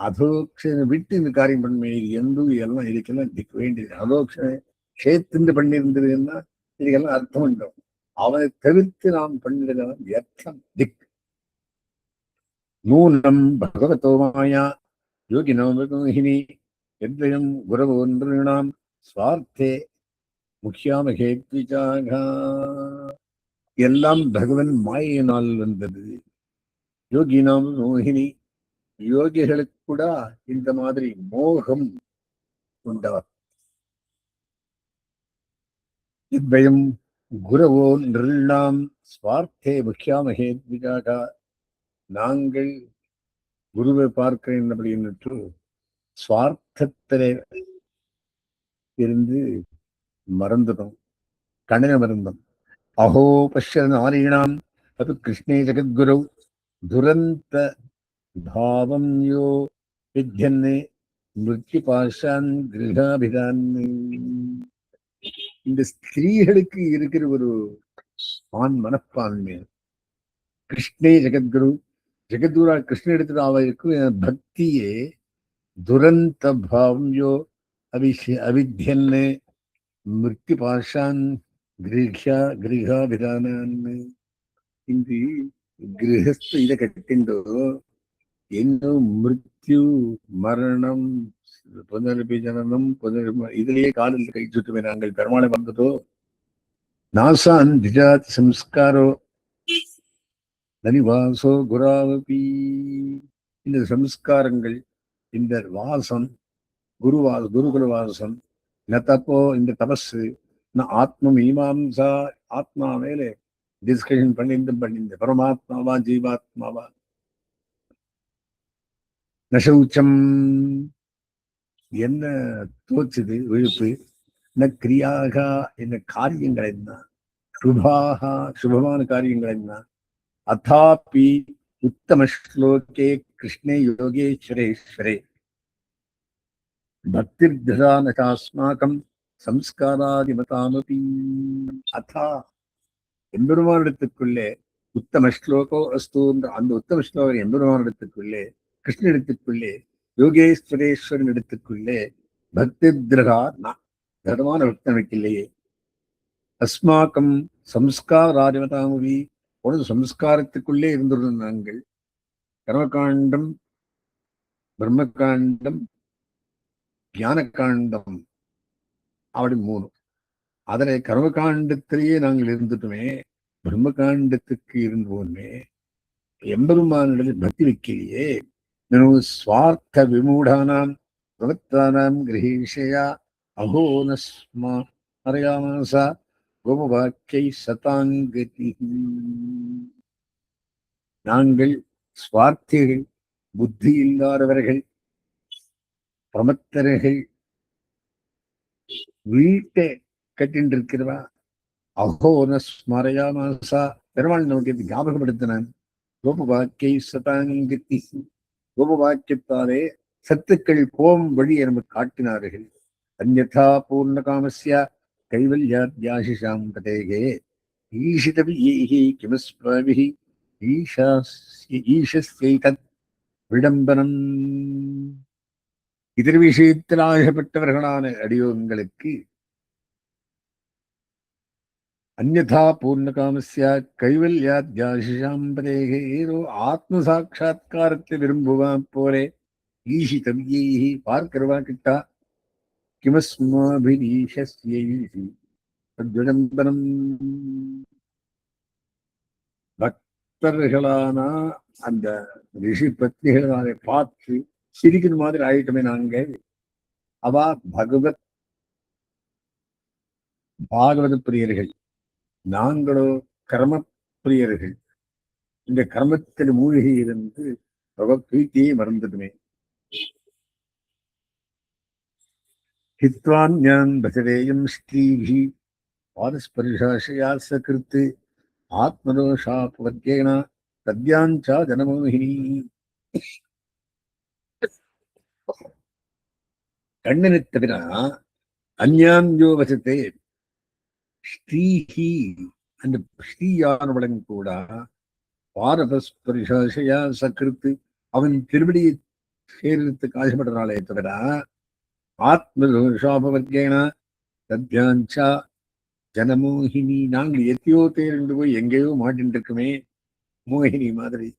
அதோக்ஷனை விட்டு இந்த காரியம் பண்ண எந்த எல்லாம் இதுக்கெல்லாம் திக் வேண்டியது. அதோக்ஷனை சேர்த்து பண்ணியிருந்ததுன்னா இதுக்கெல்லாம் அர்த்தம் உண்டும். அவனை தவிர்த்து நாம் பண்ணிருக்கலாம் வியர்த்தம். திக் நூனம் பகவதோ மாயா யோகினோ மோகினி எத்வயம் குரவோ நிருணாம் ஸ்வார்த்தே முக்கியாமகேத்விஜாக. எல்லாம் பகவன் மாயினால் வந்தது. யோகினாம் மோகினி, யோகிகளுக்கு கூட இந்த மாதிரி மோகம் உண்டவர். இவ்வயம் குரவோ நிருணாம் ஸ்வார்த்தே முக்கியாமகேத்விஜாக. நாங்கள் குருவை பார்க்கிறேன் அப்படின்னு சுவார்த்தத்திலே இருந்து மறந்துட்டோம், கண்ணனை மறந்தோம். அஹோ பஷ்ய நாரீணாம் அது கிருஷ்ணே ஜெகத்குரு துரந்த பாவம் யோ வித்யன்னே மிருத்யு பாஷான் கிரகாபிதான். இந்த ஸ்திரீகளுக்கு இருக்கிற ஒரு ஆண் மனப்பான்மை. கிருஷ்ணே ஜெகத்குரு, ஜெகத்குரா கிருஷ்ண இடத்துல அவருக்கு பக்தியே துரந்த பாவம் யோ அவித்யன்னு மிருத்யு பாஷான் கிரகாபிதானான். இந்த ಗೃಹಸ್ಥ ಇದ ಕಟ್ಟಿಂದು ಏನು ಮೃತ್ಯು ಮರಣಂ புனர்பிஜனனம் இதிலேயே காலில் கை சுட்டுமே நாங்கள் பெருமாளை வந்ததோ. நாசான் திஜாத் சம்ஸ்காரோ நனிவாசோ குராவபி. இந்த சம்ஸ்காரங்கள், இந்த வாசம், குருகுல வாசம், நத்தப்போ இந்த தபஸு, ஆத்ம மீமாம்சா, ஆத்மா மேலே டிஸ்கஷன் பண்ணிட்டு பரமாத்மாவா ஜீவாத்மாவா, நசௌச்சம் என்ன தோச்சுது விழுப்பு, ந கிரியாக என்ன காரியங்கள் என்ன, சுபாக சுபமான காரியங்கள் என்ன, அதாபி உத்தம ஸ்லோகே கிருஷ்ணே யோகேஸ்வரேஸ்வரே பக்திர்தாஸ்மாக்கம் சம்ஸ்காராதிமதாமபி. அதா எம்பெருமானிடத்துக்குள்ளே உத்தம ஸ்லோகோ அஸ்து, அந்த உத்தம ஸ்லோகம் எம்பெருமானிடத்துக்குள்ளே, கிருஷ்ணனிடத்துக்குள்ளே, யோகேஸ்வரேஸ்வரன் இடத்துக்குள்ளே பக்தி திரகா தடமான பக்தனுக்கு இல்லையே. அஸ்மாக்கம் சம்ஸ்காராதிமதாமபி, பொழுது சம்ஸ்காரத்துக்குள்ளே இருந்துள்ள நாங்கள் கர்மகாண்டம், பிரம்மகாண்டம், ஞான காண்டம் அப்படி 3. அதில் கர்மகாண்டத்திலேயே நாங்கள் இருந்துட்டோமே, பிரம்மகாண்டத்துக்கு இருந்தோமே, எம்பெருமானிடத்தில் பக்தி வைக்கலையே. சுவார்த்த விமூடானாம் பிரவத்தானாம் கிரகீஷயா அஹோ நஸ்மா மறையாமசா கோமவாக்கியை சதாங்கதி. நாங்கள் சுவார்த்திகள், புத்தி இல்லாதவர்கள், பிரமத்தர்கள், வீட்டை கட்டின்னு இருக்கிறவா. அஹோன ஸ்மரையாமாசா, பெருமாள் நமக்கு ஞாபகப்படுத்தினான். கோபவாக்கியை சதாங்கி, கோபவாக்கியத்தாலே சத்துக்கள் போம் வழியை நமக்கு காட்டினார்கள். அந்யதா பூர்ண காமஸ்ய கைவல்யாத்யாசிஷாம் பதேகே ஈஷிதவியைஹி கிமஸ்மாபிஹி ஈஷஸ்யைதத் விடம்பனம். இதர் விஷயத்தில் ஆசைப்பட்டவர்களான அடியோங்களுக்கு அந்யதா பூர்ணகாமஸ்ய கைவல்யாத்யாசிஷாம்பதேகே, ஏதோ ஆத்ம சாட்சா்காரத்தை விரும்புவான் போலே ஈஷிதவியைஹி பார்க்கிறவா கிட்டா கிமஸ்மாபிரீஷஸ்யைஹி தத்விடம்பனம். பக்தர்களான அந்த ரிஷி பத்னிகளான பார்த்து சிரிக்கிற மாதிரி ஆயிட்டமே நாங்கள். அவா பாகவத பிரியர்கள், நாங்களோ கர்ம பிரியர்கள். இந்த கர்மத்தில் மூழ்கி இருந்து பிரீத்தியை மறந்துடுமே. ஹித்வான் ஞான் பசரேயம் ஸ்ரீஹி பாதஸ்பரிஷாசயா சகிருத்து ஆத்மதோஷாபவத்யேன தத்யாஞ்சா ஜனமோகினி. கண்ணனை தவிர அந்யான்யோ வசத்தே ஸ்ரீஹி, அந்த ஸ்ரீயானவளன் கூட பாரபஸ்பரிஷாசையா சகிருத்து அவன் திருவடியை சேர்றதுக்கு ஆசைப்படுறாளே தவிர ஆத்மதோஷாபவத்யேன தத்யாஞ்சா ஜனமோகினி, நாங்கள் எத்தையோ தேர்ந்து போய் எங்கேயோ மாட்டின் இருக்குமே மோகினி மாதிரி.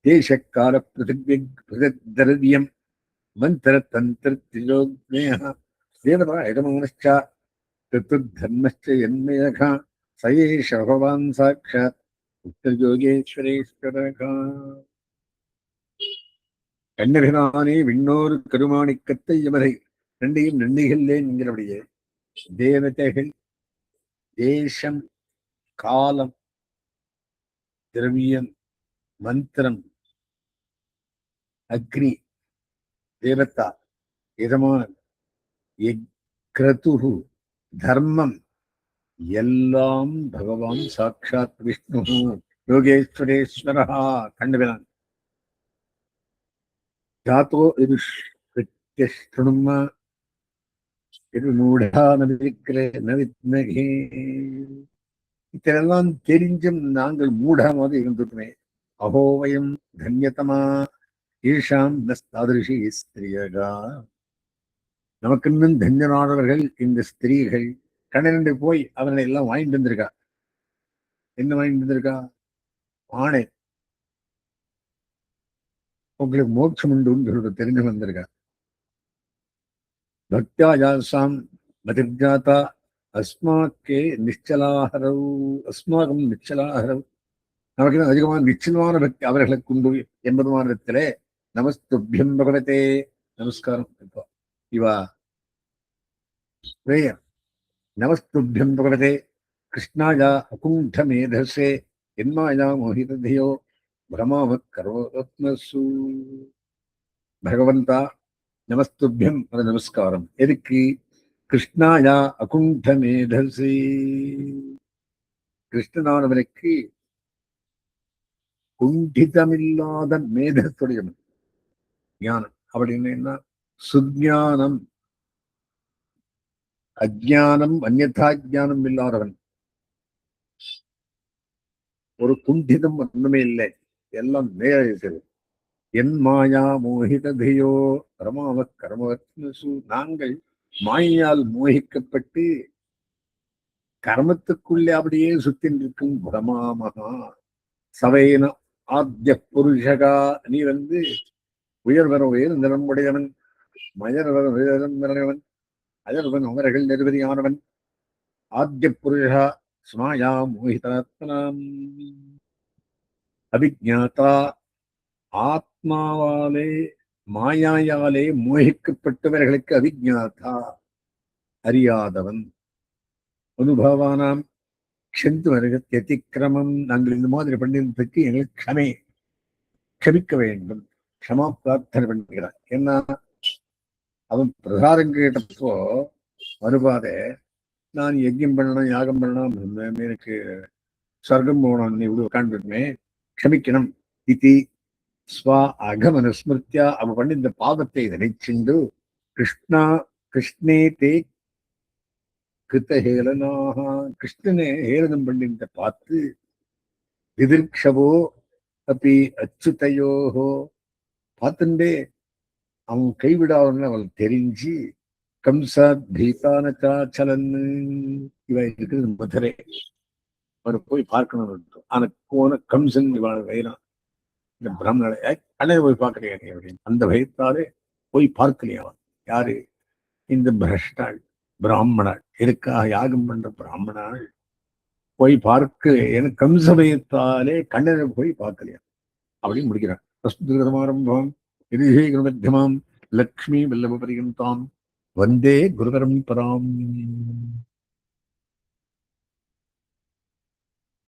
தேசக்கால பிரதித்ரவியம் மந்திர தந்திர தேவதா இடமனச்சா தத்துர்தர்மச்ச என்மயகா சயேஷ பகவான் சாட்சாத் உத்தரயோகேஸ்வரேஸ்வரகா. கண்ணபிரானே விண்ணோர் கருமாணிக்கத்தை எமரை ரெண்டையும் நன்னிகளே என்கிறபடியே தேவதைகள், தேசம், காலம், திரவியம், மந்திரம், அக்னி, தேவதா, எஜமான், கிரதுகு, தர்மம் எல்லாம் பகவான் சாட்சாத் விஷ்ணு யோகேஸ்வரேஸ்வரா கண்டுபினான். ஜாத்தோ இது கிருண்ம இது மூடா நவிக்கிற நவித்னகே. இதெல்லாம் தெரிஞ்சும் நாங்கள் மூடமாக இருந்துட்டுமே. அகோவயம் தன்யதமா ஈஷாம் தாதிருஷி ஸ்திரியகா. நமக்கு இன்னும் தன்யனானவர்கள் இந்த ஸ்திரீகள். கண்ணனண்டு போய் அவனை எல்லாம் வாங்கிட்டு வந்திருக்கா. என்ன வாங்கிட்டு வந்திருக்கா? ஆணை. உங்களுக்கு மோட்சம் உண்டு தெரிஞ்சு வந்திருக்கா. பக்தியா ஜாசாம் மதிர்ஜாதா அஸ்மாக்கே நிச்சலாகரவு அஸ்மாகம் நிச்சலாகரவு. நமக்கு அதிகமான நிச்சயமான பக்தி அவர்களுக்கு உண்டு என்பது மாநிலத்திலே நமஸ்துபியம் பகவதே நமஸ்காரம். இவா பிரேயர். நமஸ்துபியம் பகவதே கிருஷ்ணாயா அகுண்ட மேதசே என்மாயா மோகிததையோ பிரமாவ கரோத்மசு. பகவந்தா நமஸ்துபியம் நமஸ்காரம். எதுக்கு? கிருஷ்ணாயா அகுண்ட மேதசே. கிருஷ்ணனானவனுக்கு குண்டிதமில்லாத மேதத்துடையவன். ஞானம் அப்படின்னு என்ன? சுஜானம் அஜானம் அந்நதா ஜானம் இல்லாதவன். ஒரு குண்டிதம் ஒண்ணுமே இல்லை, எல்லாம் நேர இருக்கிறது. என் மாயா மோகிததையோ பிரமாவ கர்மவத்மசு. நாங்கள் மாயால் மோகிக்கப்பட்டு கர்மத்துக்குள்ளே அப்படியே சுத்தி நிற்கும் பிரமாமகா சவைன ஆத்திய புருஷகா. நீ உயர்வர உயர் நிறம் உடையவன், மயர்வர உயரம் நிறையவன், அயர்வன் அவர்கள் நிர்வதியானவன். ஆத்திய புருஷா ஸ்மாயா மோகிதாத்மனாம் அபிஜாதா. ஆத்மாவாலே மாயாயாலே மோகிக்கப்பட்டவர்களுக்கு அவிஜாதா அறியாதவன். அனுபவானாம் க்ஷந்து வருகத்தியதிக்கிரமம். நாங்கள் இந்த மாதிரி பண்ணினதுக்கு எங்களுக்கு க்ஷமிக்க வேண்டும். க்ஷமா பிரார்த்தனை பண்ணுகிறான். ஏன்னா அவன் பிரசாரம் கேட்டப்போ வருவாதே, நான் யஜ்யம் பண்ணணும் யாகம் பண்ணணும் எனக்கு சொர்க்கம் போகணும், நீ இப்படி உட்காந்துமே க்ஷமிக்கணும். இது ஸ்வா அகமனுஸ்மிருத்தியா அவன் பண்ணி இந்த பாவத்தை நினைச்சுண்டு கிருஷ்ணே தே கிருத்த ஹேளனாக. கிருஷ்ணனை ஹேளனம் பண்ணிட்டு பார்த்து திதிர்க்ஷவோ அப்படி அச்சுதையோஹோ பார்த்துட்டே அவன் கைவிடாதுன்னு அவள் தெரிஞ்சு கம்சா பீதானச்சாச்சலன்னு. இவன் இருக்குது மதுரை. அவரை போய் பார்க்கணும். ஆனா போன கம்சன் இவன் வைரான். இந்த பிராமணனை அண்ணே போய் பார்க்கலையா நீ அப்படின்னு அந்த பயத்தாலே போய் பார்க்கலையா. யாரு? இந்த பிரஷ்டாள் பிராமணாள் எதுக்காக யாகம் பண்ற பிராமணாள் போய் பார்க்க எனக்கு கம்சபயத்தாலே கண்ணனை போய் பார்க்கலையா அப்படின்னு முடிக்கிறான். பிரஸ்துதமாரம்பம் மத்தியமாம் லக்ஷ்மி வல்லப பரியந்தாம் வந்தே குருவரம் பராம்.